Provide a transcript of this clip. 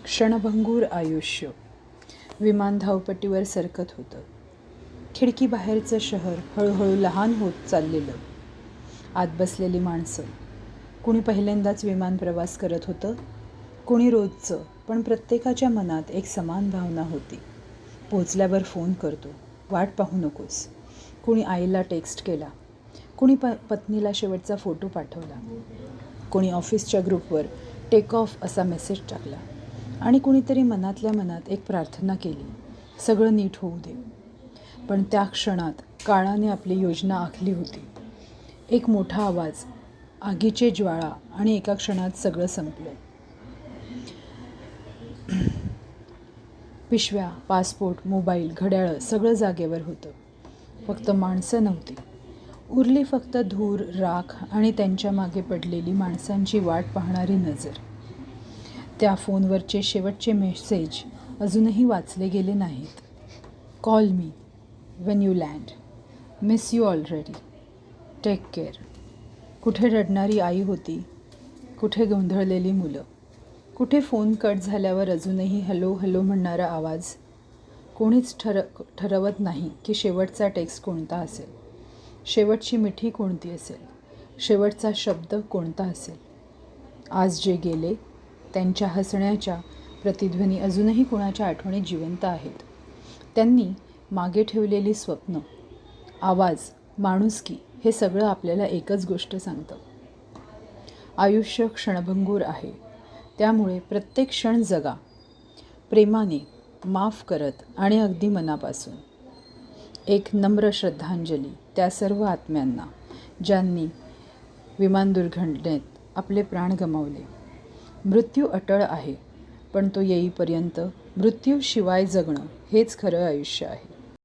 क्षणभंगूर आयुष्य. विमान धावपट्टीवर सरकत होतं. खिडकीबाहेरचं शहर हळूहळू लहान होत चाललेलं. आत बसलेली माणसं. कुणी पहिल्यांदाच विमान प्रवास करत होतं, कुणी रोजचं. पण प्रत्येकाच्या मनात एक समान भावना होती. पोचल्यावर फोन करतो, वाट पाहू नकोस. कुणी आईला टेक्स्ट केला, कुणी पत्नीला शेवटचा फोटो पाठवला, कुणी ऑफिसच्या ग्रुपवर टेक ऑफ असा मेसेज टाकला आणि कुणीतरी मनातल्या मनात एक प्रार्थना केली, सगळं नीट होऊ दे. पण त्या क्षणात काळाने आपली योजना आखली होती. एक मोठा आवाज, आगीचे ज्वाळा आणि एका क्षणात सगळं संपलं. पिशव्या, पासपोर्ट, मोबाईल, घड्याळं सगळं जागेवर होतं. फक्त माणसं नव्हती. उरली फक्त धूर, राख आणि त्यांच्या मागे पडलेली माणसांची वाट पाहणारी नजर. त्या फोनवरचे शेवटचे मेसेज अजूनही वाचले गेले नाहीत. Call me when you land. Miss you already. Take care. कुठे रडणारी आई होती, कुठे गोंधळलेली मुलं, कुठे फोन कट झाल्यावर अजूनही हॅलो हॅलो म्हणणारा आवाज. कोणीच ठरवत नाही की शेवटचा टेक्स्ट कोणता असेल, शेवटची मिठी कोणती असेल, शेवटचा शब्द कोणता असेल. आज जे गेले त्यांच्या हसण्याच्या प्रतिध्वनी अजूनही कुणाच्या आठवणीत जिवंत आहेत. त्यांनी मागे ठेवलेली स्वप्न, आवाज, माणुसकी हे सगळं आपल्याला एकच गोष्ट सांगतं. आयुष्य क्षणभंगूर आहे. त्यामुळे प्रत्येक क्षण जगा, प्रेमाने, माफ करत आणि अगदी मनापासून. एक नम्र श्रद्धांजली त्या सर्व आत्म्यांना ज्यांनी विमान दुर्घटनेत आपले प्राण गमावले. मृत्यू अटळ आहे, पण तो येईपर्यंत मृत्यूशिवाय जगणं हेच खरं आयुष्य आहे.